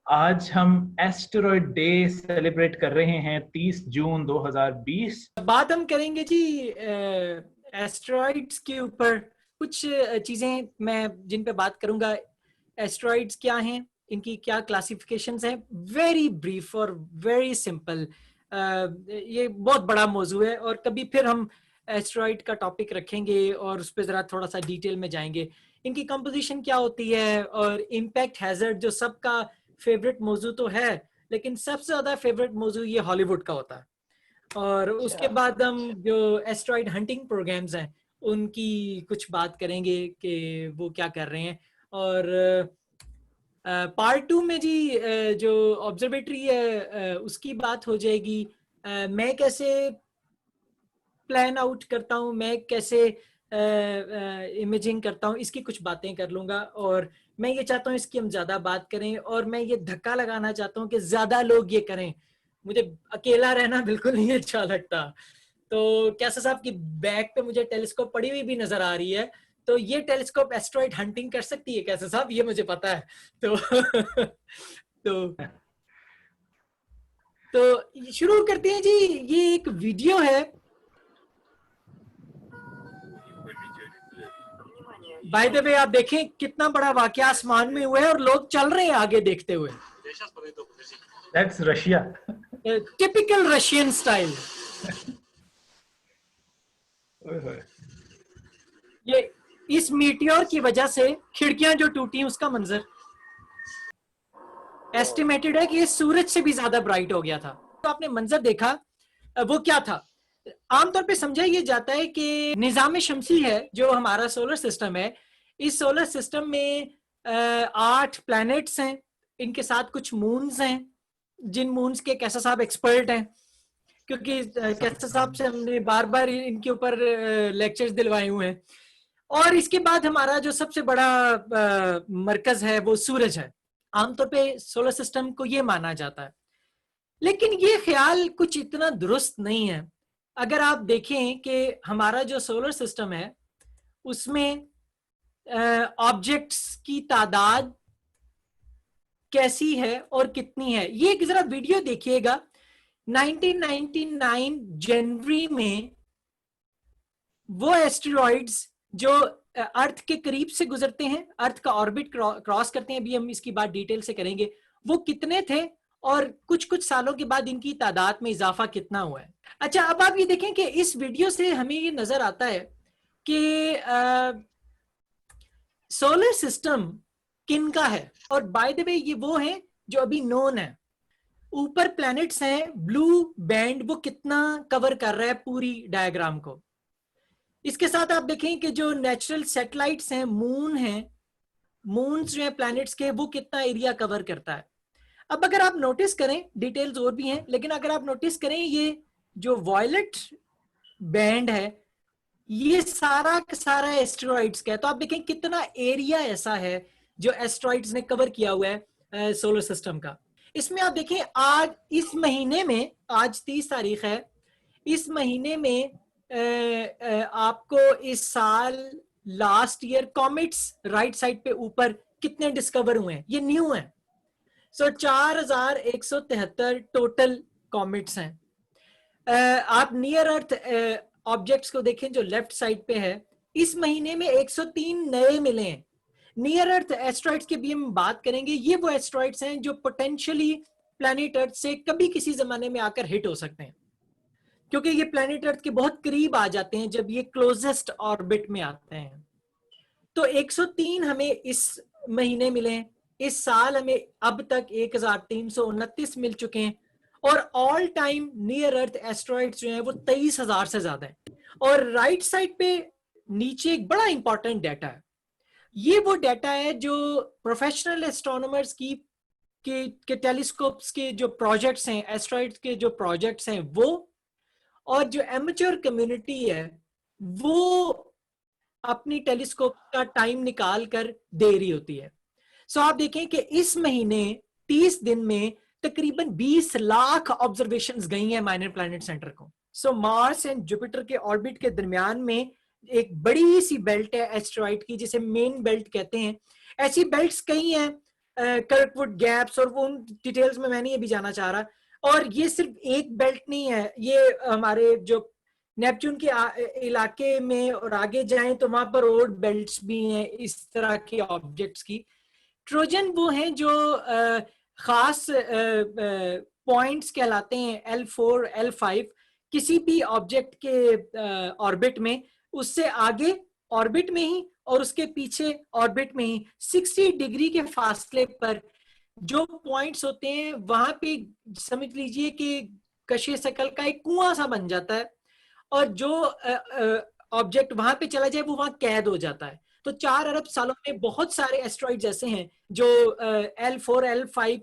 आज हम asteroid day celebrate कर रहे हैं 30 जून 2020। बात हम करेंगे जी एस्टेरॉइड्स के ऊपर। कुछ चीजें मैं जिन पे बात करूंगा। एस्टेरॉइड्स क्या हैं, इनकी क्या क्लासिफिकेशंस हैं, वेरी ब्रीफ और वेरी सिंपल। ये बहुत बड़ा मौजू है और कभी फिर हम एस्टेरॉइड का टॉपिक रखेंगे और उस पर जरा थोड़ा सा डिटेल में जाएंगे। इनकी कंपोजिशन क्या होती है और इम्पैक्ट हैजर्ड, जो सबका फेवरेट मौजू तो है, लेकिन सबसे ज्यादा फेवरेट मौजू ये हॉलीवुड का होता है। और उसके बाद हम जो एस्टेरॉइड हंटिंग प्रोग्राम्स हैं उनकी कुछ बात करेंगे कि वो क्या कर रहे हैं। और पार्ट 2 में जी जो ऑब्जर्वेटरी है उसकी बात हो जाएगी। मैं कैसे प्लान आउट करता हूँ, मैं कैसे इमेजिंग करता हूँ, इसकी कुछ बातें कर लूंगा। और मैं ये चाहता हूँ इसकी हम ज्यादा बात करें और मैं ये धक्का लगाना चाहता हूँ कि ज्यादा लोग ये करें। मुझे अकेला रहना बिल्कुल नहीं अच्छा लगता। तो कैसा साहब की बैग पे मुझे टेलीस्कोप पड़ी हुई भी नजर आ रही है, तो ये टेलीस्कोप एस्टेरॉइड हंटिंग कर सकती है कैसा साहब, ये मुझे पता है। तो तो शुरू करते हैं जी। ये एक वीडियो है। बाय द वे आप देखें कितना बड़ा वाकया आसमान में हुआ है और लोग चल रहे हैं आगे देखते हुए। That's Russia. Typical Russian style. ये इस मीटियोर की वजह से खिड़कियां जो टूटी उसका मंजर एस्टिमेटेड है कि ये सूरज से भी ज्यादा ब्राइट हो गया था। तो आपने मंजर देखा, वो क्या था? आमतौर पे समझा ये जाता है कि निजाम शमसी है जो हमारा सोलर सिस्टम है, इस सोलर सिस्टम में 8 प्लैनेट्स हैं, इनके साथ कुछ मून्स हैं, जिन मून्स के कैसा साहब एक्सपर्ट हैं, क्योंकि कैसा साहब से हमने बार बार इनके ऊपर लेक्चर्स दिलवाए हुए हैं। और इसके बाद हमारा जो सबसे बड़ा मरकज है वो सूरज है। आमतौर पे सोलर सिस्टम को ये माना जाता है, लेकिन ये ख्याल कुछ इतना दुरुस्त नहीं है। अगर आप देखें कि हमारा जो सोलर सिस्टम है उसमें ऑब्जेक्ट्स की तादाद कैसी है और कितनी है, ये एक जरा वीडियो देखिएगा। 1999 जनवरी में वो एस्टेरॉइड्स जो अर्थ के करीब से गुजरते हैं, अर्थ का ऑर्बिट क्रॉस करते हैं, अभी हम इसकी बात डिटेल से करेंगे, वो कितने थे और कुछ कुछ सालों के बाद इनकी तादाद में इजाफा कितना हुआ है। अच्छा, अब आप ये देखें कि इस वीडियो से हमें ये नजर आता है कि सोलर सिस्टम किन का है। और बाय द वे ये वो है जो अभी नोन है। ऊपर प्लैनेट्स हैं, ब्लू बैंड वो कितना कवर कर रहा है पूरी डायग्राम को। इसके साथ आप देखें कि जो नेचुरल सैटेलाइट्स हैं, मून हैं, मून्स जो है प्लैनेट्स के, वो कितना एरिया कवर करता है। अब अगर आप नोटिस करें, डिटेल्स और भी हैं, लेकिन अगर आप नोटिस करें ये जो वॉयलेट बैंड है ये सारा का सारा एस्टेरॉइड्स का है। तो आप देखें कितना एरिया ऐसा है जो एस्टेरॉइड्स ने कवर किया हुआ है सोलर सिस्टम का। इसमें आप देखें आज इस महीने में, आज 30 तारीख है, इस महीने में आपको इस साल last year comets right side पे ऊपर कितने डिस्कवर हुए हैं, ये न्यू है। सो 4173 टोटल कॉमेट्स हैं। आप नियर अर्थ ऑब्जेक्ट्स को देखें जो लेफ्ट साइड पे है, इस महीने में 103 नए मिले हैं। नियर अर्थ एस्टेरॉइड्स की भी हम बात करेंगे। ये वो एस्टेरॉइड्स हैं जो पोटेंशियली प्लैनेट अर्थ से कभी किसी जमाने में आकर हिट हो सकते हैं, क्योंकि ये प्लैनेट अर्थ के बहुत करीब आ जाते हैं जब ये क्लोजेस्ट ऑर्बिट में आते हैं। तो 103 हमें इस महीने मिले हैं। इस साल हमें अब तक 1329 मिल चुके हैं। और ऑल टाइम नियर अर्थ एस्टेरॉइड्स जो हैं वो 23,000 से ज्यादा है। और राइट साइड पे नीचे एक बड़ा इंपॉर्टेंट डाटा है। ये वो डाटा है जो प्रोफेशनल एस्ट्रोनॉमर्स के टेलीस्कोप्स के जो प्रोजेक्ट्स हैं, एस्टेरॉइड्स के जो प्रोजेक्ट्स हैं वो, और जो एमेच्योर कम्युनिटी है वो अपनी टेलीस्कोप का टाइम निकाल कर दे रही होती है। सो आप देखें कि इस महीने 30 दिन में तकरीबन 20 लाख ऑब्जर्वेशंस गई हैं माइनर प्लैनेट सेंटर को। सो मार्स एंड जुपिटर के ऑर्बिट के दरमियान में एक बड़ी सी बेल्ट है एस्टेरॉइड की, जिसे मेन बेल्ट कहते हैं। ऐसी बेल्ट्स कई हैं कर्कवुड गैप्स, और वो उन डिटेल्स में मैं नहीं अभी जाना चाह रहा। और ये सिर्फ एक बेल्ट नहीं है, ये हमारे जो नेपच्यून के इलाके में और आगे जाएं तो वहां पर और बेल्ट्स भी हैं इस तरह के ऑब्जेक्ट्स की। ट्रोजन वो हैं जो खास पॉइंट्स कहलाते हैं, L4 L5, किसी भी ऑब्जेक्ट के ऑर्बिट में, उससे आगे ऑर्बिट में ही और उसके पीछे ऑर्बिट में ही 60 डिग्री के फासले पर जो पॉइंट्स होते हैं, वहां पे समझ लीजिए कि कशे शकल का एक कुआं सा बन जाता है, और जो ऑब्जेक्ट वहां पे चला जाए वो वहां कैद हो जाता है। तो 4 अरब सालों में बहुत सारे एस्ट्रॉइड्स ऐसे हैं जो L4 L5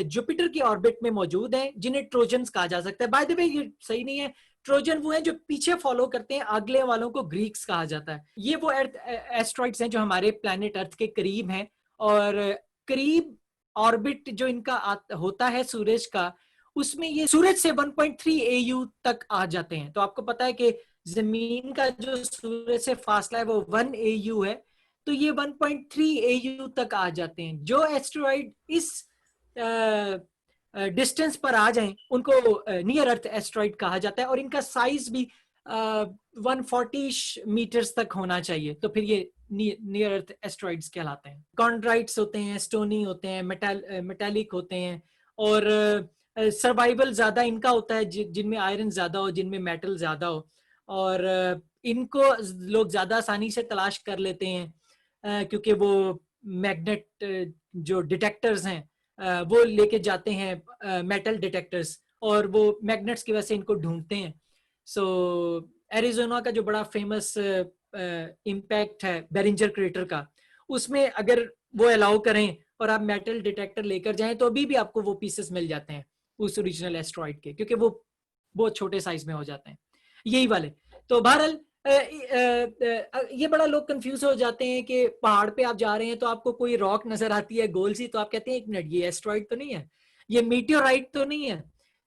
जुपिटर की ऑर्बिट में मौजूद हैं, जिन्हें ट्रोजन्स कहा जा सकता है। बाय द वे ये सही नहीं है, ट्रोजन वो है जो पीछे फॉलो करते हैं, अगले वालों को ग्रीक्स कहा जाता है। ये वो एस्ट्रॉइड्स हैं जो हमारे प्लैनेट अर्थ के करीब हैं, और करीब ऑर्बिट जो इनका होता है सूरज का, उसमें ये सूरज से 1.3 AU तक आ जाते हैं। तो आपको पता है कि जमीन का जो सूरज से फासला है वो 1 AU है, तो ये 1.3 AU तक आ जाते हैं। जो एस्टेरॉइड इस डिस्टेंस पर आ जाएं उनको नियर अर्थ एस्टेरॉइड कहा जाता है, और इनका साइज भी 140 मीटर्स तक होना चाहिए, तो फिर ये नियर अर्थ एस्टेरॉइड्स कहलाते हैं। कॉन्ड्राइट्स होते हैं, स्टोनी होते हैं, मेटालिक होते हैं, और सर्वाइवल ज्यादा इनका होता है जिनमें आयरन ज्यादा हो, जिनमें मेटल ज्यादा हो, और इनको लोग ज्यादा आसानी से तलाश कर लेते हैं क्योंकि वो मैग्नेट जो डिटेक्टर्स हैं वो लेके जाते हैं मेटल डिटेक्टर्स, और वो मैग्नेट्स की वजह से इनको ढूंढते हैं। सो एरिजोना का जो बड़ा फेमस इम्पैक्ट है बेरिंजर क्रेटर का, उसमें अगर वो अलाउ करें और आप मेटल डिटेक्टर लेकर जाएं तो अभी भी आपको वो पीसेस मिल जाते हैं उस ओरिजिनल एस्ट्रॉइड के, क्योंकि वो बहुत छोटे साइज में हो जाते हैं यही वाले। तो बहरहाल ये बड़ा लोग कंफ्यूज हो जाते हैं कि पहाड़ पे आप जा रहे हैं तो आपको कोई रॉक नजर आती है गोल सी, तो आप कहते हैं एक मिनट ये एस्ट्रॉइड तो नहीं है, ये मीटियोराइट तो नहीं है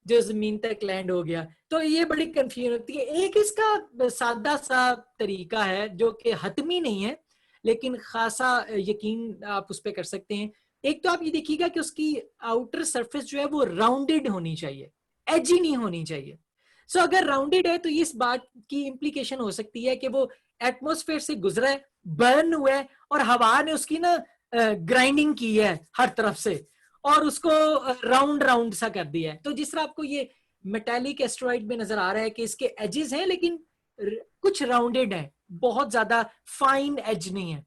जो जमीन तक लैंड हो गया। तो ये बड़ी कंफ्यूजन होती है। एक इसका सादा सा तरीका है जो कि हतमी नहीं है लेकिन खासा यकीन आप उस पर कर सकते हैं। एक तो आप ये देखिएगा कि उसकी आउटर सरफेस जो है वो राउंडेड होनी चाहिए, एजी नहीं होनी चाहिए। सो अगर राउंडेड है तो इस बात की इम्प्लीकेशन हो सकती है कि वो एटमॉस्फेयर से गुजरा है, बर्न हुआ है, और हवा ने उसकी ना ग्राइंडिंग की है हर तरफ से और उसको राउंड राउंड सा कर दिया है। तो जिस तरह आपको ये मेटालिक एस्ट्रॉइड में नजर आ रहा है कि इसके एजेस हैं लेकिन कुछ राउंडेड है, बहुत ज्यादा फाइन एज नहीं है।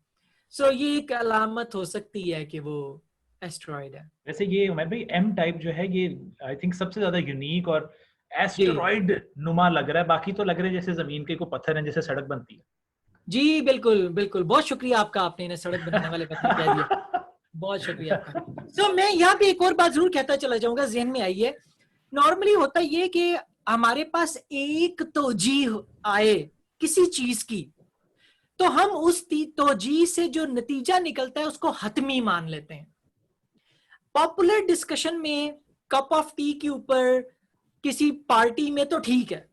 सो ये एक अलामत हो सकती है कि वो एस्ट्रॉइड है। वैसे ये उमर भाई M टाइप जो है ये आई थिंक सबसे ज्यादा यूनिक और एस्टेरॉइड नुमा लग रहा है, बाकी तो लग रहे हैं जैसे जमीन के कोई पत्थर हैं जैसे सड़क बनती है। जी बिल्कुल बिल्कुल, बहुत शुक्रिया आपका, आपने इन्हें सड़क बनाने वाले पत्थर कह दिया, बहुत शुक्रिया आपका। तो मैं यहाँ पे एक और बात जरूर कहता चला जाऊंगा, ज़हन में आई है। नॉर्मली होता ये कि हमारे पास एक तौजीह आए किसी चीज की तो हम उस तौजीह से जो नतीजा निकलता है उसको हतमी मान लेते हैं। पॉपुलर डिस्कशन में कप ऑफ टी के ऊपर किसी पार्टी में तो ठीक है,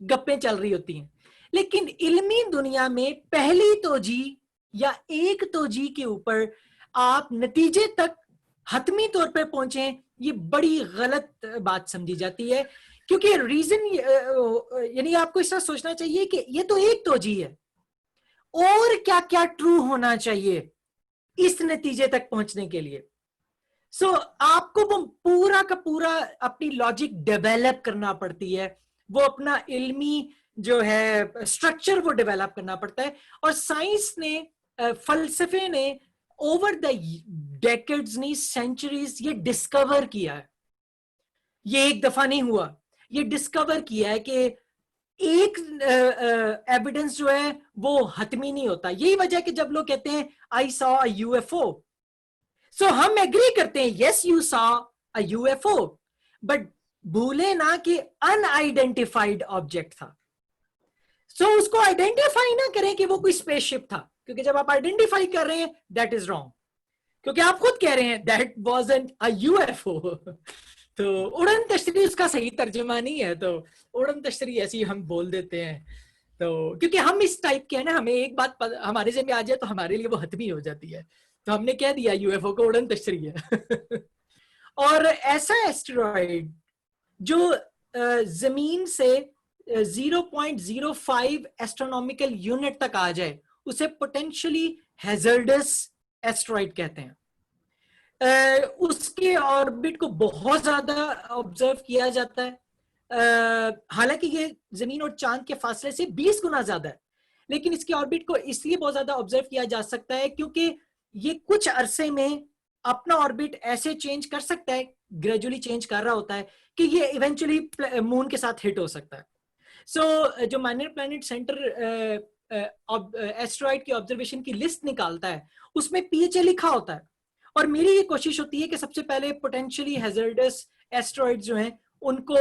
गप्पें चल रही होती हैं, लेकिन इल्मी दुनिया में पहली तौजीह या एक तौजीह के ऊपर आप नतीजे तक हतमी तौर पर पहुंचे, ये बड़ी गलत बात समझी जाती है। क्योंकि रीजन यानी आपको इस तरह सोचना चाहिए कि ये तो एक तौजीह है, और क्या क्या ट्रू होना चाहिए इस नतीजे तक पहुंचने के लिए। सो आपको वो पूरा का पूरा अपनी लॉजिक डेवलप करना पड़ती है, वो अपना इल्मी जो है स्ट्रक्चर वो डेवलप करना पड़ता है। और साइंस ने फलसफे ने ओवर द डेकेड्स नहीं सेंचुरीज ये डिस्कवर किया है, ये एक दफा नहीं हुआ, ये डिस्कवर किया है कि एक एविडेंस जो है वो हतमी नहीं होता। यही वजह कि जब लोग कहते हैं आई सॉ अ यूएफओ, सो हम एग्री करते हैं yes you saw a UFO, but भूले ना कि अनआइडेंटिफाइड ऑब्जेक्ट था। सो उसको आइडेंटिफाई ना करें कि वो कोई स्पेसशिप था, क्योंकि जब आप आइडेंटिफाई कर रहे हैं दैट इज रॉन्ग, क्योंकि आप खुद कह रहे हैं दैट वाज़न्ट अ यूएफओ। तो उड़न तश्तरी उसका सही तर्जुमा नहीं है, तो उड़न तश्तरी ऐसी हम बोल देते हैं। तो क्योंकि हम इस टाइप के हैं ना, हमें एक बात हमारे ज़हन में आ जाए तो हमारे लिए वो हतमी हो जाती है, तो हमने कह दिया यूएफओ को उड़न तश्तरी है। और ऐसा एस्टेरॉइड जो जमीन से 0.05 एस्ट्रोनॉमिकल यूनिट तक आ जाए, उसे पोटेंशियली हैजर्डस एस्टेरॉइड कहते हैं। उसके ऑर्बिट को बहुत ज्यादा ऑब्जर्व किया जाता है। हालांकि ये जमीन और चांद के फासले से 20 गुना ज्यादा है, लेकिन इसकी ऑर्बिट को इसलिए बहुत ज्यादा ऑब्जर्व किया जा सकता है क्योंकि ये कुछ अरसे में अपना ऑर्बिट ऐसे चेंज कर सकता है, ग्रेजुअली चेंज कर रहा होता है कि ये इवेंचुअली मून के साथ हिट हो सकता है। सो जो माइनर प्लैनेट सेंटर एस्टेरॉइड की ऑब्जर्वेशन की लिस्ट निकालता है, उसमें पीएचए लिखा होता है। और मेरी ये कोशिश होती है कि सबसे पहले पोटेंशियली हैजर्डस एस्टेरॉइड जो हैं उनको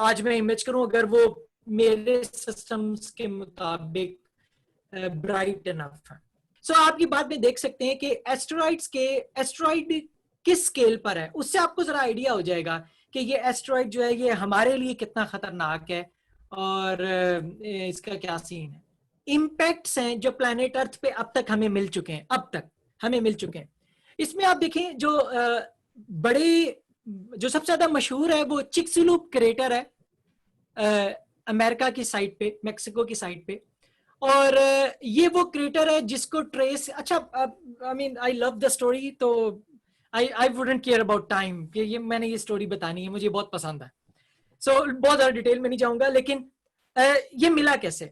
आज मैं इमेज करूं, अगर वो मेरे सिस्टम्स के मुताबिक ब्राइट इनफ है। सो आप ये बात में देख सकते हैं कि एस्टेरॉइड किस स्केल पर है, उससे आपको जरा आइडिया हो जाएगा कि ये एस्टेरॉइड जो है ये हमारे लिए कितना खतरनाक है और इसका क्या सीन है। इम्पैक्ट्स हैं जो प्लैनेट अर्थ पे अब तक हमें मिल चुके हैं, इसमें आप देखें जो सबसे ज्यादा मशहूर है वो चिक्सलूप क्रेटर है अमेरिका की साइड पे, मेक्सिको की साइड पे। और ये वो क्रेटर है जिसको ट्रेस, अच्छा I mean I love the story, तो I wouldn't care about time कि ये मैंने ये स्टोरी बतानी है, मुझे बहुत पसंद है। सो बहुत ज्यादा डिटेल में नहीं जाऊंगा, लेकिन ये मिला कैसे।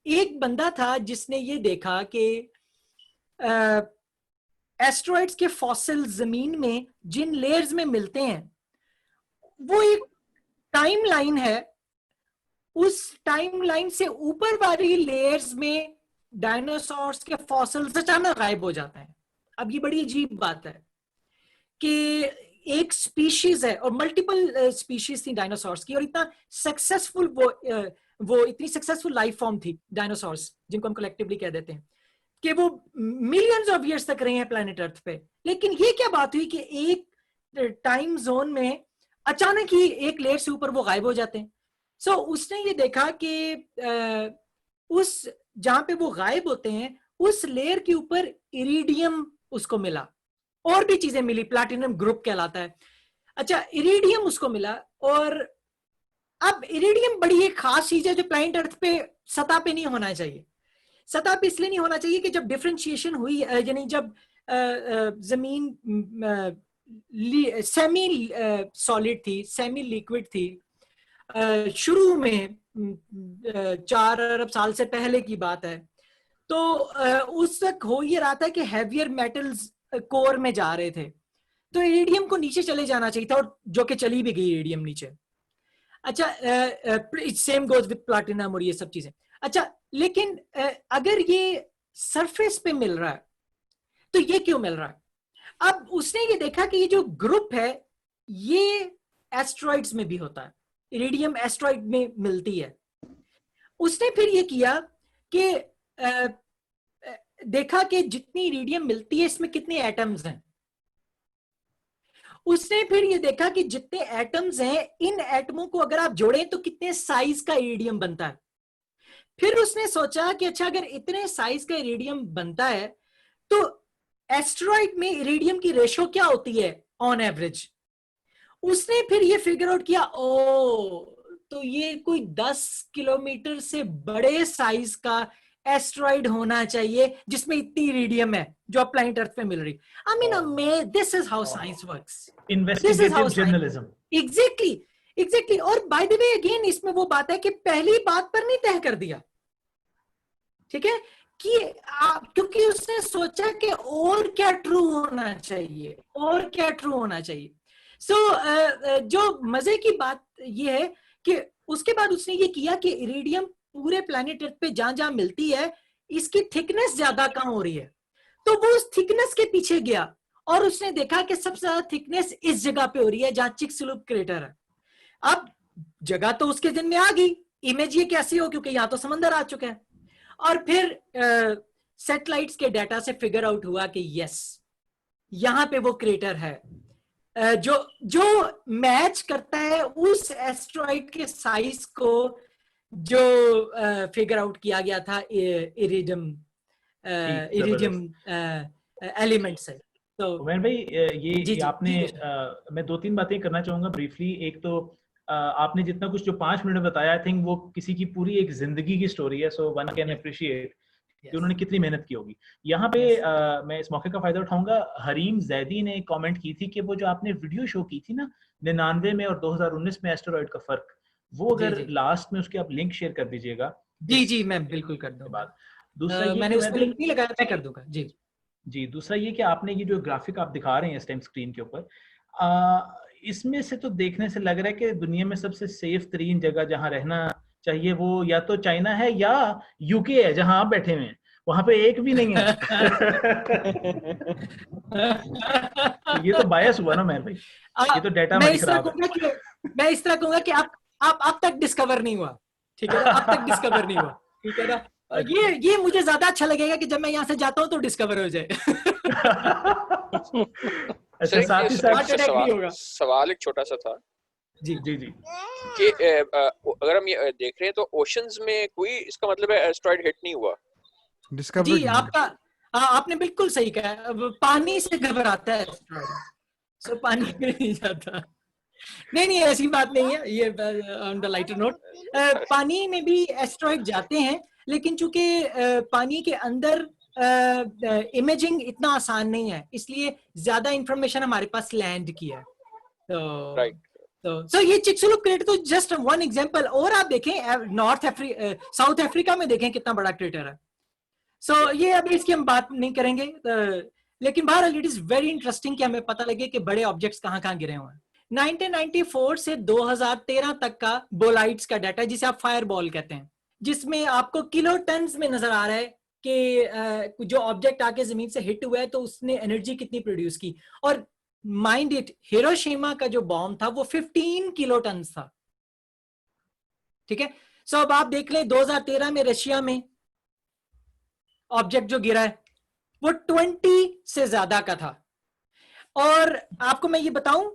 एक बंदा था जिसने ये देखा कि एस्टेरॉइड्स के फॉसिल जमीन में जिन लेयर्स में मिलते हैं वो एक टाइमलाइन है, उस टाइमलाइन से ऊपर वाली लेयर्स में डायनासोर्स के फॉसिल्स अचानक गायब हो जाते हैं। अब ये बड़ी अजीब बात है कि एक स्पीशीज है और मल्टीपल स्पीशीज थी डायनासोर्स की, और इतना सक्सेसफुल वो इतनी सक्सेसफुल लाइफ फॉर्म थी डायनासोर्स, जिनको हम कलेक्टिवली कह देते हैं, कि वो मिलियंस ऑफ इयर्स तक रहे हैं प्लैनेट अर्थ पे। लेकिन ये क्या बात हुई कि एक टाइम जोन में अचानक ही एक लेयर से ऊपर वो गायब हो जाते हैं। सो उसने ये देखा कि उस जहां पे वो गायब होते हैं उस लेयर के ऊपर इरिडियम उसको मिला, और भी चीजें मिली, प्लैटिनम ग्रुप कहलाता है। अच्छा, इरिडियम उसको मिला, और अब इरिडियम बड़ी एक खास चीज है जो प्लैनेट अर्थ पे सतह पे नहीं होना चाहिए। सतह पे इसलिए नहीं होना चाहिए कि जब डिफरेंशिएशन हुई, यानी जब जमीन सेमी सॉलिड थी, सेमी लिक्विड थी, शुरू में 4 अरब साल से पहले की बात है, तो उस वक्त हो ये रहा था कि हैवियर मेटल्स कोर में जा रहे थे, तो इरिडियम को नीचे चले जाना चाहिए था, और जो कि चली भी गई इरिडियम नीचे। अच्छा, सेम गोज विद प्लैटिनम और ये सब चीजें। अच्छा, लेकिन अगर ये सरफेस पे मिल रहा है तो ये क्यों मिल रहा है? अब उसने ये देखा कि ये जो ग्रुप है ये एस्टेरॉइड्स में भी होता है, इरिडियम एस्टेरॉइड में मिलती है। उसने फिर ये किया कि देखा कि जितनी इरिडियम मिलती है इसमें कितने एटम्स हैं। उसने फिर ये देखा कि जितने एटम्स हैं, इन एटमों को अगर आप जोड़ें तो कितने साइज का इरिडियम बनता है। फिर उसने सोचा कि अच्छा, अगर इतने साइज का इरिडियम बनता है तो एस्टेरॉइड में इरिडियम की रेशो क्या होती है ऑन एवरेज। उसने फिर ये फिगर आउट किया, ओ तो ये कोई 10 किलोमीटर से बड़े साइज का एस्टेरॉइड होना चाहिए जिसमें इतनी इरिडियम है जो अब प्लैनेट अर्थ पे मिल रही। I mean, this is how science works, investigative journalism. Exactly. और बाय द वे अगेन इसमें वो बात है कि पहली बात पर नहीं तय कर दिया, ठीक है, कि क्योंकि उसने सोचा कि और क्या ट्रू होना चाहिए, और क्या ट्रू होना चाहिए। सो जो मजे की बात ये है कि उसके बाद उसने ये किया कि इरिडियम पूरे प्लैनेट अर्थ पे जहां जहां मिलती है इसकी थिकनेस ज्यादा कम हो रही है, तो वो उस थिकनेस के पीछे गया और उसने देखा कि सबसे ज्यादा थिकनेस इस जगह पे हो रही है जहां चिक्सलूप क्रेटर है। अब जगह तो उसके दिन में आ गई, इमेज ये कैसी हो, क्योंकि यहां तो समंदर आ चुका है। और फिर सैटेलाइट्स के डाटा से फिगर आउट हुआ कि यस, यहां पे वो क्रेटर है जो मैच करता है उस एस्टेरॉइड के साइज को जो फिगर आउट किया गया था इरिडियम इरिडियम एलिमेंट से। तो उमर भाई ये आपने जी मैं 2-3 बातें करना चाहूंगा ब्रीफली। एक तो आपने जितना कुछ जो 5 मिनट में बताया, आई थिंक वो किसी की पूरी एक जिंदगी की स्टोरी है, सो वन कैन अप्रिशिएट कि उन्होंने कितनी मेहनत की होगी। यहाँ पे मैं इस मौके का फायदा उठाऊंगा। हरीम जैदी ने कमेंट की थी कि वो जो आपने वीडियो शो की थी ना 99 में और 2019 में एस्टेरॉइड का फर्क, वो अगर लास्ट में उसके आप लिंक शेयर कर दीजिएगा। जी मैं बिल्कुल कर दूंगा। दूसरा ये मैंने उसमें लिंक नहीं लगाया, मैं कर दूंगा। जी दूसरा ये कि आपने ये जो ग्राफिक आप दिखा रहे हैं इस टाइम स्क्रीन के ऊपर, इसमें से तो देखने से लग रहा है कि दुनिया में सबसे सेफ तरीन जगह जहां रहना चाहिए वो या तो चाइना है या यूके है, जहां आप बैठे हुए हैं। वहां पे एक भी नहीं है। तो ये तो बायस हुआ ना मेहर भाई, ये तो डेटा मैं हमारी इस तरह खराब है। मैं इस तरह कहूंगा कि आप अब तक डिस्कवर नहीं हुआ, ठीक है ना? अब तक डिस्कवर नहीं हुआ, ठीक है ना? ये मुझे ज्यादा अच्छा लगेगा कि जब मैं यहाँ से जाता हूँ तो डिस्कवर हो जाए। अच्छा, साथ ही साथ सवाल एक छोटा सा था जी कि अगर हम ये देख रहे हैं तो ओशंस में कोई इसका मतलब है एस्टेरॉइड हिट नहीं हुआ। जी आपने बिल्कुल सही कहा। पानी से घबराता है एस्टेरॉइड, सो पानी में नहीं जाता। नहीं ऐसी बात नहीं है। ये ऑन द लाइटर नोट, पानी में भी एस्टेरॉइड जाते हैं, लेकिन चूंकि पानी के अंदर इमेजिंग इतना आसान नहीं है, इसलिए ज्यादा इंफॉर्मेशन हमारे पास लैंड की है। तो ये चिक्सुलुक क्रेटर तो जस्ट वन एग्जांपल। और आप देखें साउथ अफ्रीका में देखें कितना बड़ा क्रेटर है। सो ये अभी इसकी हम बात नहीं करेंगे, लेकिन बहरहाल इट इज वेरी इंटरेस्टिंग कि हमें पता लगे कि बड़े ऑब्जेक्ट्स कहाँ गिरे हुए हैं। 1994 से 2013 तक का बोलाइट्स का डाटा, जिसे आप फायरबॉल कहते हैं, जिसमें आपको किलो टन्स में नजर आ रहा है कि जो ऑब्जेक्ट आके जमीन से हिट हुआ है तो उसने एनर्जी कितनी प्रोड्यूस की। और माइंड इट, हिरोशिमा का जो बॉम्ब था वो 15 किलो टन था, ठीक है? सो अब आप देख लें 2013 में रशिया में ऑब्जेक्ट जो गिरा है वो 20 से ज्यादा का था। और आपको मैं ये बताऊं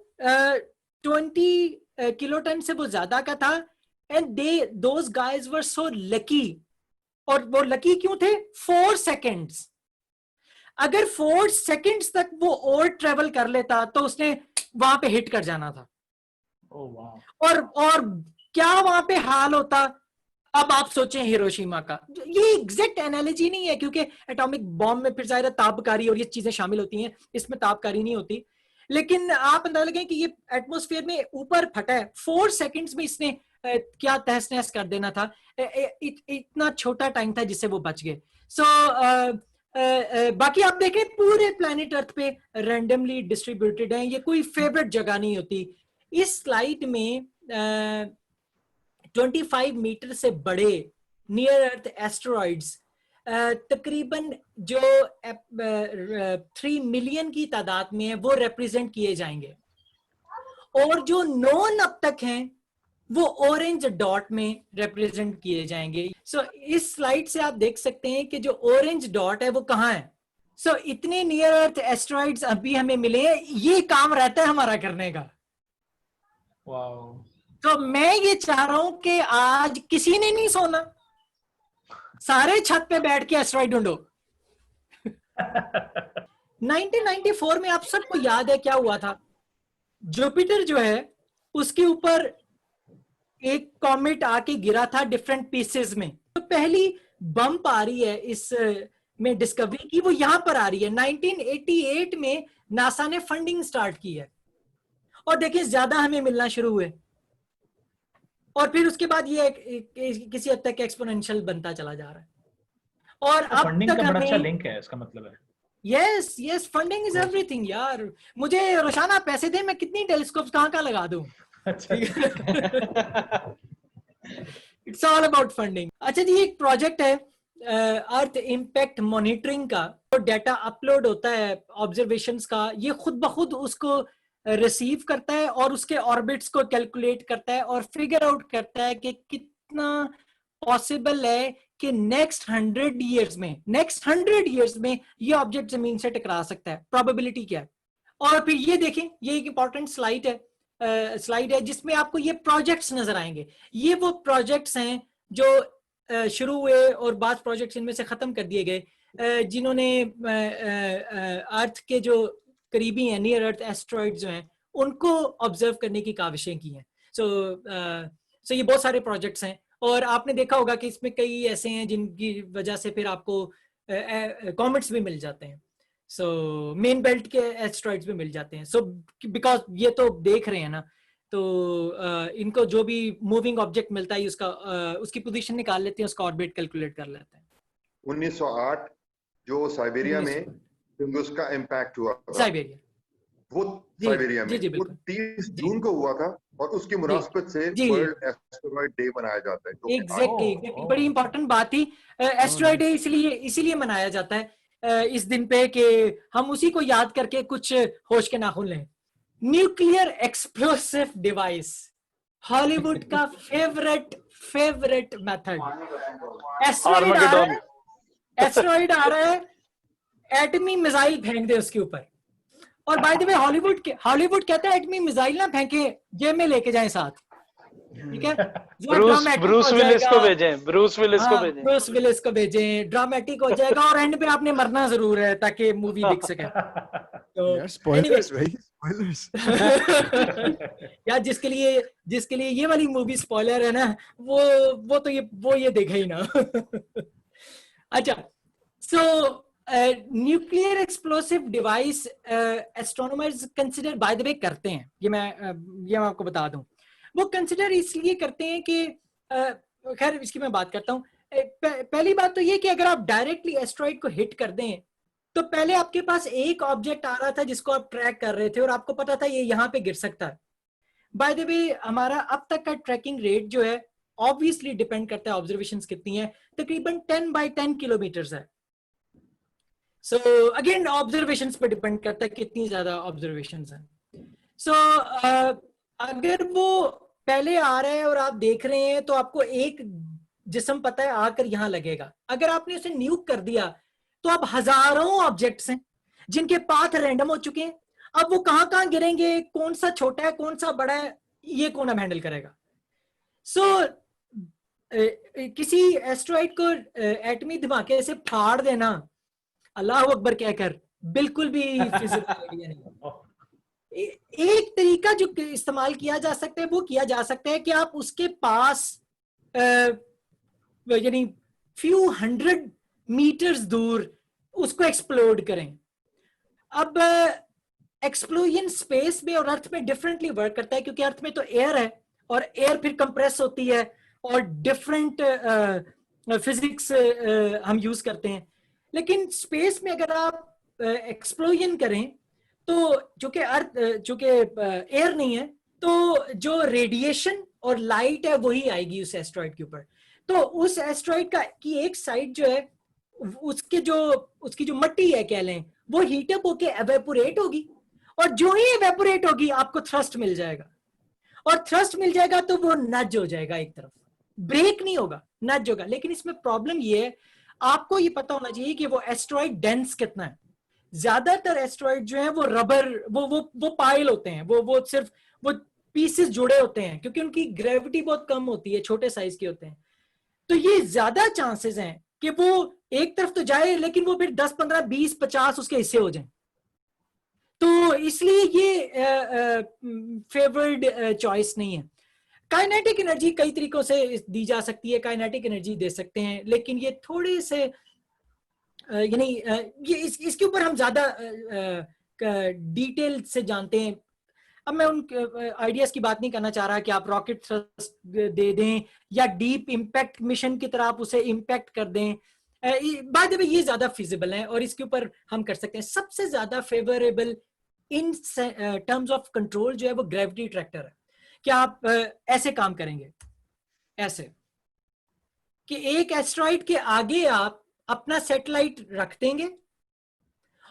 20 किलो टन से वो ज्यादा का था। And those guys were so lucky. और वो लकी क्यों थे? 4 सेकेंड्स। अगर 4 सेकेंड्स तक वो और ट्रेवल कर लेता तो उसने वहां पे हिट कर जाना था। और क्या वहां पे हाल होता। अब आप सोचें हिरोशिमा का। ये एग्जैक्ट एनालॉजी नहीं है, क्योंकि एटॉमिक बॉम्ब में फिर जाहिर तापकारी और ये चीजें शामिल होती हैं, इसमें तापकारी नहीं होती। लेकिन आप अंदाजा लगाएं कि ये एटमॉस्फेयर में ऊपर फटा है, 4 सेकंड्स में इसने क्या तहस नहस कर देना था। इतना छोटा टाइम था जिससे वो बच गए। सो बाकी आप देखें पूरे प्लैनेट अर्थ पे रैंडमली डिस्ट्रीब्यूटेड है, ये कोई फेवरेट जगह नहीं होती। इस स्लाइड में 25 मीटर से बड़े नियर अर्थ एस्टेरॉइड्स तकरीबन जो 3 मिलियन की तादाद में है वो रिप्रेजेंट किए जाएंगे। और जो नॉन अब तक हैं वो ऑरेंज डॉट में रिप्रेजेंट किए जाएंगे। सो इस स्लाइड से आप देख सकते हैं कि जो ऑरेंज डॉट है वो कहाँ है। सो इतने नियर अर्थ एस्टेरॉइड्स अभी हमें मिले हैं, ये काम रहता है हमारा करने का। वाओ। तो मैं ये चाह रहा हूं कि आज किसी ने नहीं सोना, सारे छत पे बैठ के एस्टेरॉइड ढूंढो। 1994 में आप सबको याद है क्या हुआ था? जुपिटर जो है उसके ऊपर एक कॉमेट आके गिरा था डिफरेंट पीसेस में। तो पहली बम्प आ रही है इस में डिस्कवरी की, वो यहां पर आ रही है। 1988 में नासा ने फंडिंग स्टार्ट की है और देखिए ज्यादा हमें मिलना शुरू हुए। और फिर उसके बाद ये किसी हद तक एक्सपोनेंशियल बनता चला जा रहा है। और तो अब फंडिंग तक का बड़ा हमें अच्छा लिंक है, इसका मतलब है। यस फंडिंग इज एवरीथिंग यार। मुझे रोजाना पैसे दे, मैं कितनी टेलीस्कोप कहाँ लगा दूं। It's all about funding. अच्छा जी, एक प्रोजेक्ट है अर्थ इम्पैक्ट मॉनिटरिंग का। तो डाटा अपलोड होता है ऑब्जर्वेशंस का, ये खुद ब खुद उसको रिसीव करता है और उसके ऑर्बिट्स को कैलकुलेट करता है और फिगर आउट करता है कि कितना पॉसिबल है कि नेक्स्ट 100 इयर्स में ये ऑब्जेक्ट जमीन से टकरा सकता है, प्रोबेबिलिटी क्या है। और फिर ये देखें, ये एक इंपॉर्टेंट स्लाइड है जिसमें आपको ये प्रोजेक्ट्स नजर आएंगे। ये वो प्रोजेक्ट्स हैं जो शुरू हुए और बाद प्रोजेक्ट्स इनमें से खत्म कर दिए गए। जिन्होंने अर्थ के जो करीबी हैं, नियर अर्थ एस्ट्रॉइड जो हैं, उनको ऑब्जर्व करने की काविशें की हैं। सो ये बहुत सारे प्रोजेक्ट्स हैं, और आपने देखा होगा कि इसमें कई ऐसे हैं जिनकी वजह से फिर आपको कॉमेट्स भी मिल जाते हैं, सो मेन बेल्ट के एस्ट्रॉइड्स भी मिल जाते हैं। सो बिकॉज ये तो देख रहे हैं ना, तो इनको जो भी मूविंग ऑब्जेक्ट मिलता है उसका उसकी पोजीशन निकाल लेते हैं, उसका ऑर्बिट कैलकुलेट कर लेते हैं। 1908 जो साइबेरिया में क्योंकि उसका इम्पैक्ट हुआ था, साइबेरिया, वो साइबेरिया में जी, वो 30 जून को हुआ था, और उसकी मुनासबत से वर्ल्ड एस्टेरॉयड डे मनाया जाता है। एग्जैक्टली, बड़ी इंपॉर्टेंट बात थी। एस्टेरॉयड डे इसीलिए मनाया जाता है इस दिन पे कि हम उसी को याद करके कुछ होश के नाखून लें। न्यूक्लियर एक्सप्लोसिव डिवाइस, हॉलीवुड का फेवरेट मेथड। एस्टेरॉइड आ रहा है, एटमी मिसाइल फेंक दे उसके ऊपर। और बाय द वे हॉलीवुड कहता है एटमी मिसाइल ना फेंके, जेब में लेके जाएं साथ, ठीक है। ब्रूस विलिस को भेजें, ब्रूस विलिस को भेजें, ड्रामेटिक हो जाएगा, और एंड पे आपने मरना जरूर है ताकि मूवी दिख सके। तो स्पॉयलर्स भाई, स्पॉयलर्स। यार जिसके लिए ये वाली मूवी स्पॉइलर है ना, वो ये देखा ही ना। अच्छा, सो nuclear explosive device astronomers consider by the way करते हैं, ये मैं आपको बता दूं। वो कंसिडर इसलिए करते हैं कि खैर इसकी मैं बात करता हूँ। पहली बात तो ये कि अगर आप डायरेक्टली एस्ट्रॉइड को हिट कर दें, तो पहले आपके पास एक ऑब्जेक्ट आ रहा था जिसको आप ट्रैक कर रहे थे और आपको पता था ये यहाँ पे गिर सकता है। बाय द वे हमारा अब तक का ट्रैकिंग रेट जो है ऑब्वियसली डिपेंड करता है ऑब्जर्वेशंस कितनी है, तकरीबन 10 बाय 10 किलोमीटर है। सो अगेन ऑब्जर्वेशंस पे डिपेंड करता है कितनी ज्यादा ऑब्जर्वेशंस हैं। सो अगर वो पहले आ रहा है और आप देख रहे हैं, तो आपको एक जिस्म पता है आकर यहां लगेगा। अगर आपने उसे न्यूक कर दिया तो अब हजारों ऑब्जेक्ट्स हैं जिनके पाथ रैंडम हो चुके हैं। अब वो कहां गिरेंगे, कौन सा छोटा है कौन सा बड़ा है, ये कौन अब हैंडल करेगा। सो किसी एस्ट्रॉइड को एटमी धमाके से फाड़ देना, अल्लाह अकबर कहकर, बिल्कुल भी फिजिकल आइडिया नहीं। एक तरीका जो इस्तेमाल किया जा सकता है वो किया जा सकता है कि आप उसके पास यानी फ्यू 100 मीटर्स दूर उसको एक्सप्लोड करें। अब एक्सप्लोजन स्पेस में और अर्थ में डिफरेंटली वर्क करता है, क्योंकि अर्थ में तो एयर है और एयर फिर कंप्रेस होती है और डिफरेंट फिजिक्स हम यूज करते हैं। लेकिन स्पेस में अगर आप एक्सप्लोजन करें तो चूंकि एयर नहीं है, तो जो रेडिएशन और लाइट है वही आएगी उस एस्ट्रॉइड के ऊपर। तो उस एस्ट्रॉइड की एक साइड जो है उसकी जो मट्टी है कह लें, वो हीटअप होके एवेपोरेट होगी, और जो ही एवेपोरेट होगी आपको थ्रस्ट मिल जाएगा, और थ्रस्ट मिल जाएगा तो वो नज हो जाएगा, एक तरफ ब्रेक नहीं होगा, नज होगा। लेकिन इसमें प्रॉब्लम ये है, आपको ये पता होना चाहिए कि वो एस्ट्रॉइड डेंस कितना है। ज्यादातर एस्ट्रॉइड जो है वो रबर वो पाइल होते हैं, वो सिर्फ वो पीसेस जुड़े होते हैं, क्योंकि उनकी ग्रेविटी बहुत कम होती है, छोटे साइज के होते हैं। तो ये ज्यादा चांसेस हैं कि वो एक तरफ तो जाए लेकिन वो फिर 10, 15, 20, 50 उसके हिस्से हो जाएं। तो इसलिए ये फेवर्ड चॉइस नहीं है। काइनेटिक एनर्जी कई तरीकों से दी जा सकती है, काइनेटिक एनर्जी दे सकते हैं, लेकिन ये थोड़े से यानी ये इसके ऊपर हम ज्यादा डिटेल से जानते हैं। अब मैं उन आइडियाज की बात नहीं करना चाह रहा कि आप रॉकेट थ्रस्ट दे दें या डीप इम्पैक्ट मिशन की तरह आप उसे इम्पैक्ट कर दें। बाय द वे ये ज्यादा फिजिबल है और इसके ऊपर हम कर सकते हैं। सबसे ज्यादा favourable in terms of control जो है वो ग्रेविटी ट्रैक्टर है। कि आप ऐसे काम करेंगे, ऐसे कि एक एस्ट्रॉइड के आगे आप अपना सैटेलाइट रख देंगे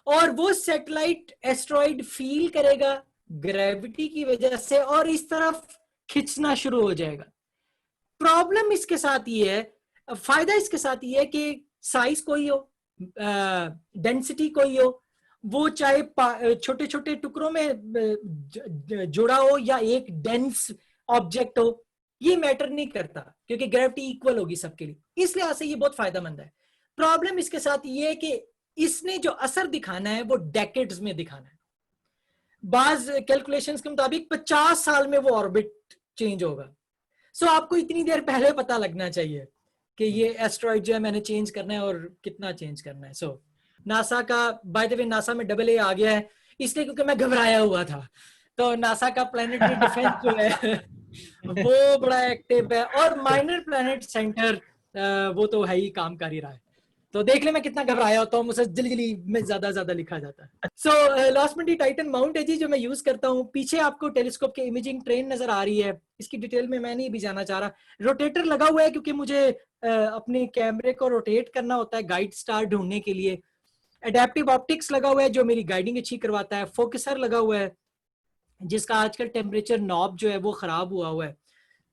और वो सैटेलाइट एस्ट्रॉइड फील करेगा ग्रेविटी की वजह से और इस तरफ खिंचना शुरू हो जाएगा। प्रॉब्लम इसके साथ ये है, फायदा इसके साथ ये है कि साइज कोई हो, डेंसिटी कोई हो, वो चाहे छोटे छोटे टुकड़ों में जुड़ा हो या एक डेंस ऑब्जेक्ट हो, ये मैटर नहीं करता, क्योंकि ग्रेविटी इक्वल होगी सबके लिए। इस लिहाज से ये बहुत फायदेमंद है। प्रॉब्लम इसके साथ ये है कि इसने जो असर दिखाना है वो डेकेड्स में दिखाना है। बाज कैलकुलेशंस के मुताबिक 50 साल में वो ऑर्बिट चेंज होगा। सो आपको इतनी देर पहले पता लगना चाहिए कि ये एस्ट्रॉइड जो है मैंने चेंज करना है और कितना चेंज करना है। सो नासा का, बाय द वे, नासा में AA आ गया है इसलिए क्योंकि मैं घबराया हुआ था। तो नासा का प्लैनेटरी डिफेंस जो है वो बड़ा एक्टिव है, और माइनर प्लैनेट सेंटर वो तो है ही, काम कर ही रहा है। तो देख ले मैं कितना घबराया होता हूँ, मुझसे जल्दी में ज्यादा लिखा जाता है। सो लॉस्मेंटी टाइटन माउंट है जी जो मैं यूज करता हूँ। पीछे आपको टेलीस्कोप के इमेजिंग ट्रेन नजर आ रही है, इसकी डिटेल में मैं नहीं भी जाना चाह रहा। रोटेटर लगा हुआ है क्योंकि मुझे अपने कैमरे को रोटेट करना होता है गाइड स्टार ढूंढने के लिए। एडेप्टिव ऑप्टिक्स लगा हुआ है जो मेरी गाइडिंग अच्छी करवाता है। फोकसर लगा हुआ है जिसका आजकल टेम्परेचर नॉब जो है वो खराब हुआ है,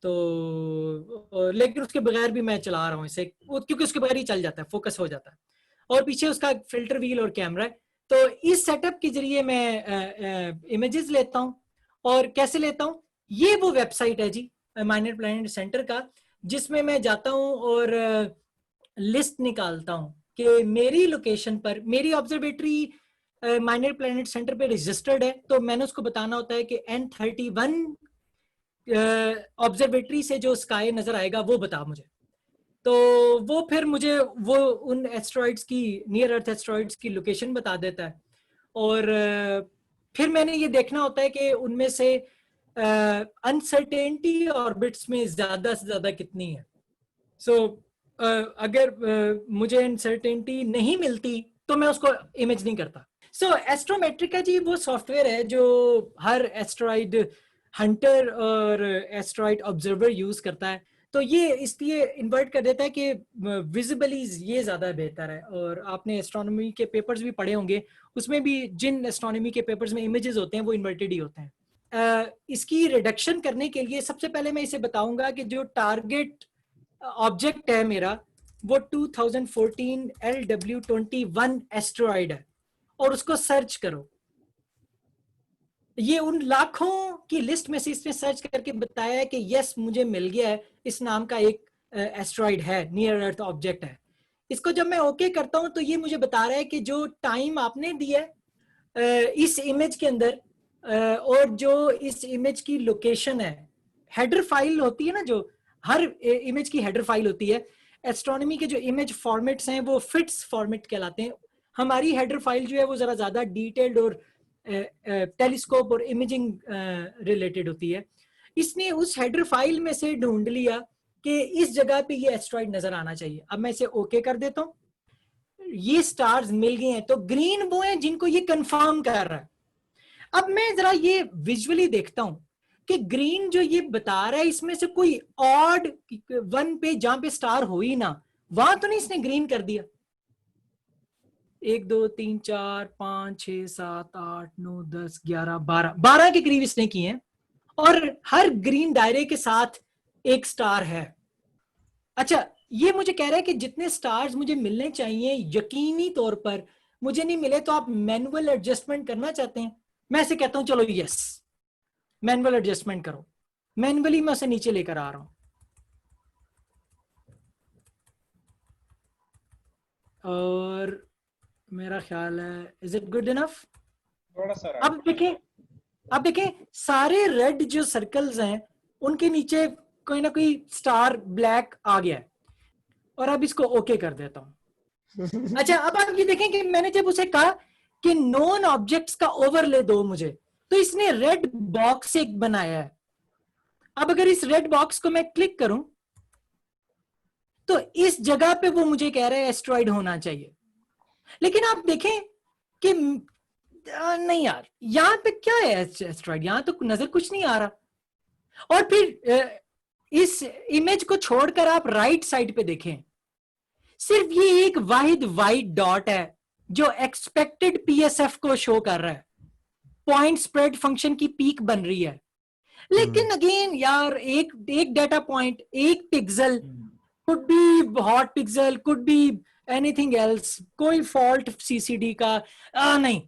तो लेकिन उसके बगैर भी मैं चला रहा हूँ इसे, क्योंकि उसके बगैर ही चल जाता है, फोकस हो जाता है। और पीछे उसका फिल्टर व्हील और कैमरा है। तो इस सेटअप के जरिए मैं इमेजेस लेता हूँ। और कैसे लेता हूँ, ये वो वेबसाइट है जी माइनर प्लैनेट सेंटर का, जिसमें मैं जाता हूँ और लिस्ट निकालता हूँ कि मेरी लोकेशन पर मेरी ऑब्जर्वेटरी माइनर प्लैनेट सेंटर पे रजिस्टर्ड है। तो मैंने उसको बताना होता है कि N31 ऑब्जर्वेटरी से जो स्काई नजर आएगा वो बता मुझे। तो वो फिर मुझे वो उन एस्ट्रॉइड्स की, नियर अर्थ एस्ट्रॉइड्स की लोकेशन बता देता है। और फिर मैंने ये देखना होता है कि उनमें से अनसर्टेनिटी ऑर्बिट्स में ज्यादा से ज्यादा कितनी है। सो अगर मुझे अनसर्टेनिटी नहीं मिलती तो मैं उसको इमेज नहीं करता। सो एस्ट्रोमेट्रिका जी वो सॉफ्टवेयर है जो हर एस्ट्रॉइड हंटर और एस्ट्रॉइड ऑब्जर्वर यूज करता है। तो ये इसलिए इन्वर्ट कर देता है कि विजिबली ये ज्यादा बेहतर है। और आपने एस्ट्रोनॉमी के पेपर्स भी पढ़े होंगे, उसमें भी जिन एस्ट्रोनॉमी के पेपर्स में इमेजेस होते हैं वो इन्वर्टेड ही होते हैं। इसकी रिडक्शन करने के लिए सबसे पहले मैं इसे बताऊंगा कि जो टारगेट ऑब्जेक्ट है मेरा वो 2014 LW21 एस्ट्रॉइड है, और उसको सर्च करो। ये उन लाखों की लिस्ट में से इसने सर्च करके बताया है कि यस मुझे मिल गया है, इस नाम का एक एस्ट्रॉइड है, नियर अर्थ ऑब्जेक्ट है। इसको जब मैं ओके करता हूं तो ये मुझे बता रहा है कि जो टाइम आपने दिया है इस इमेज के अंदर, और जो इस इमेज की लोकेशन है, हेडर फाइल होती है ना, जो हर इमेज की हेडर फाइल होती है। एस्ट्रोनॉमी के जो इमेज फॉर्मेट्स हैं वो फिट्स फॉर्मेट कहलाते हैं। हमारी हेडर फाइल जो है वो जरा ज्यादा डिटेल्ड और टेलीस्कोप और इमेजिंग रिलेटेड होती है। इसने उस हेडर फाइल में से ढूंढ लिया कि इस जगह पे ये एस्ट्रॉइड नजर आना चाहिए। अब मैं इसे ओके कर देता हूँ, ये स्टार्स मिल गए हैं। तो ग्रीन वो हैं जिनको ये कंफर्म कर रहा है। अब मैं जरा ये विजुअली देखता हूं कि ग्रीन जो ये बता रहा है इसमें से कोई ऑड वन पे जहां पे स्टार हो ही ना, वहां तो नहीं इसने ग्रीन कर दिया। 1 2 3 4 5 6 7 8 9 10 11 12 के करीब इसने किए हैं, और हर ग्रीन दायरे के साथ एक स्टार है। अच्छा, ये मुझे कह रहा है कि जितने स्टार्स मुझे मिलने चाहिए यकीनी तौर पर मुझे नहीं मिले, तो आप मैनुअल एडजस्टमेंट करना चाहते हैं। मैं ऐसे कहता हूं चलो यस मैनुअल एडजस्टमेंट करो। मैनुअली मैं उसे नीचे लेकर आ रहा हूं, और मेरा ख्याल है इज इट गुड इनफ। अब देखें सारे रेड जो सर्कल्स हैं उनके नीचे कोई ना कोई स्टार ब्लैक आ गया है, और अब इसको ओके कर देता हूं। अच्छा, अब आप ये देखें कि मैंने जब उसे कहा कि नॉन ऑब्जेक्ट्स का ओवरले दो मुझे, तो इसने रेड बॉक्स एक बनाया है। अब अगर इस रेड बॉक्स को मैं क्लिक करूं तो इस जगह पे वो मुझे कह रहा है एस्ट्रॉइड होना चाहिए। लेकिन आप देखें कि नहीं यार, यहां पे क्या है एस्ट्रॉइड, यहां तो नजर कुछ नहीं आ रहा। और फिर इस इमेज को छोड़कर आप राइट साइड पे देखें, सिर्फ ये एक वाहिद वाइट डॉट है जो एक्सपेक्टेड पीएसएफ को शो कर रहा है। पॉइंट स्प्रेड फंक्शन की पीक बन रही है। लेकिन अगेन यार, एक डेटा पॉइंट, एक pixel, could be hot pixel, could be anything else, कोई फॉल्ट सीसीडी का नहीं।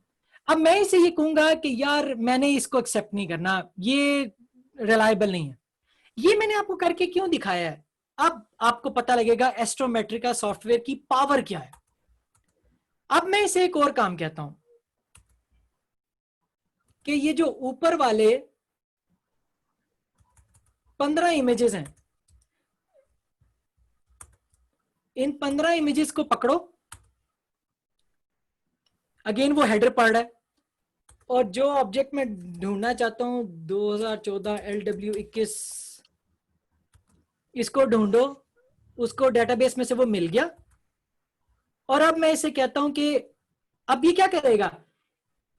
अब मैं इसे ये कहूंगा कि यार मैंने इसको एक्सेप्ट नहीं करना, ये रिलायबल नहीं है। ये मैंने आपको करके क्यों दिखाया है अब आपको पता लगेगा एस्ट्रोमेट्रिका सॉफ्टवेयर की पावर क्या है। अब मैं इसे एक और काम कहता हूं कि ये जो ऊपर वाले 15 इमेजेस हैं, इन 15 इमेजेस को पकड़ो, अगेन वो हेडर पढ़ रहा है, और जो ऑब्जेक्ट मैं ढूंढना चाहता हूं 2014 LW21, इसको ढूंढो, उसको डेटाबेस में से वो मिल गया। और अब मैं इसे कहता हूं कि अब ये क्या करेगा,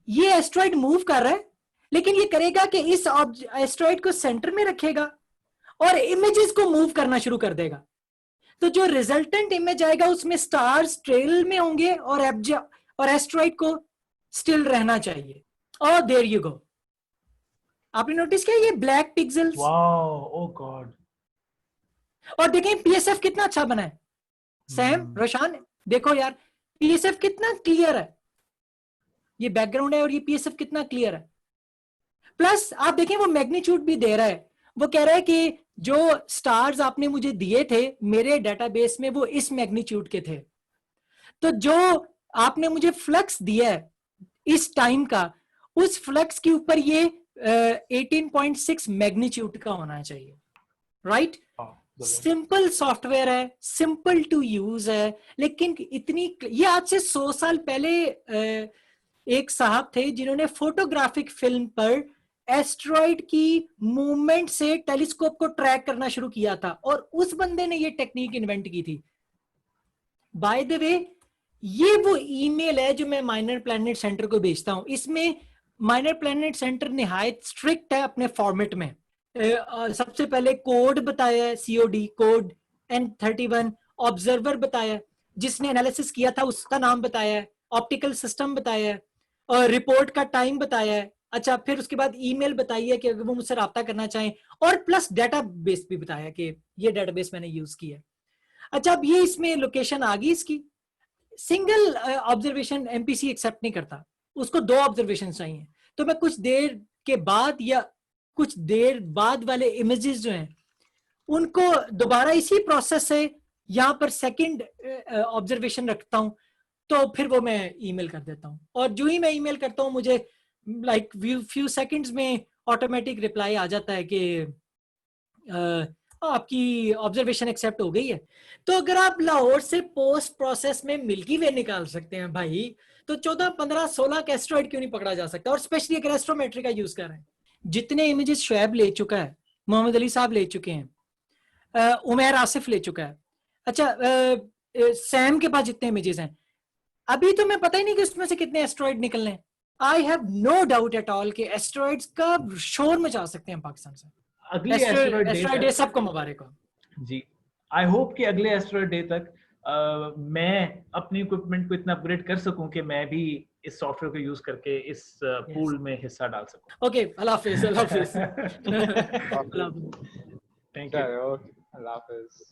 ये एस्ट्रॉइड मूव कर रहा है, लेकिन ये करेगा कि इस एस्ट्रॉइड को सेंटर में रखेगा और इमेजेस को मूव करना शुरू कर देगा। तो जो रिजल्टेंट इमेज आएगा उसमें स्टार्स ट्रेल में होंगे और एस्ट्रॉइड को स्टिल रहना चाहिए। और देयर यू गो, आपने नोटिस किया ये ब्लैक पिक्सेल्स, वाओ, ओह गॉड। और देखें पीएसएफ कितना अच्छा बना है। सैम, रोशान, देखो यार पीएसएफ कितना क्लियर है, ये बैकग्राउंड है और ये पीएसएफ कितना क्लियर है। प्लस आप देखें वो मैग्नीट्यूड भी दे रहा है, वो कह रहा है कि जो स्टार्स आपने मुझे दिए थे मेरे डेटाबेस में वो इस मैग्नीट्यूड के थे, तो जो आपने मुझे फ्लक्स दिया है इस टाइम का, उस फ्लक्स के ऊपर ये 18.6 मैग्नीट्यूड का होना चाहिए, राइट? सिंपल सॉफ्टवेयर है, सिंपल टू यूज है, लेकिन इतनी, ये आज से 100 साल पहले एक साहब थे जिन्होंने फोटोग्राफिक फिल्म पर एस्ट्रॉइड की मूवमेंट से टेलीस्कोप को ट्रैक करना शुरू किया था, और उस बंदे ने ये टेक्निक इन्वेंट की थी। बाय द वे, ये वो ईमेल है जो मैं माइनर प्लैनेट सेंटर को भेजता हूं। इसमें माइनर प्लैनेट सेंटर निहायत स्ट्रिक्ट है अपने फॉर्मेट में। सबसे पहले कोड बताया है, COD कोड N31, ऑब्जर्वर बताया, जिसने एनालिसिस किया था उसका नाम बताया है, ऑप्टिकल सिस्टम बताया है, और रिपोर्ट का टाइम बताया है। अच्छा, फिर उसके बाद ईमेल बताई है कि अगर वो मुझसे राब्ता करना चाहें, और प्लस डेटाबेस भी बताया कि ये डेटाबेस मैंने यूज किया है। अच्छा, अब ये इसमें लोकेशन आ गई इसकी। सिंगल ऑब्जर्वेशन MPC एक्सेप्ट नहीं करता, उसको 2 ऑब्जर्वेशन चाहिए। तो मैं कुछ देर के बाद या कुछ देर बाद वाले इमेजेस जो हैं उनको दोबारा इसी प्रोसेस से यहाँ पर सेकंड ऑब्जर्वेशन रखता हूँ, तो फिर वो मैं ईमेल कर देता हूँ, और जो ही मैं ईमेल करता हूँ मुझे लाइक फ्यू सेकंड्स में ऑटोमेटिक रिप्लाई आ जाता है कि आपकी ऑब्जर्वेशन एक्सेप्ट हो गई है। तो अगर आप लाहौर से पोस्ट प्रोसेस में मिल्की वे निकाल सकते हैं भाई, तो 14, 15, 16 का एस्ट्रॉइड क्यों नहीं पकड़ा जा सकता? और स्पेशली अगर एस्ट्रोमेट्री का यूज कर रहे हैं। जितने इमेजेस शुएब ले चुका है, मोहम्मद अली साहब ले चुके हैं, उमैर आसिफ ले चुका है, अच्छा सैम के पास जितने इमेजेस हैं, अभी तो मैं पता ही नहीं कि उसमें से कितने एस्ट्रॉइड निकलने हैं। I have no doubt at all कि एस्ट्रॉइड्स का शोर मचा सकते हैं पाकिस्तान से। अगले एस्ट्रॉइड डे सबको मुबारक हो जी। आई होप कि अगले एस्ट्रॉइड डे तक मैं अपनी इक्विपमेंट को इतना अपग्रेड कर सकूं कि मैं भी इस सॉफ्टवेयर को यूज करके इस पूल में हिस्सा डाल सकूं। Okay, Allah Hafiz. Thank you. Allah Hafiz.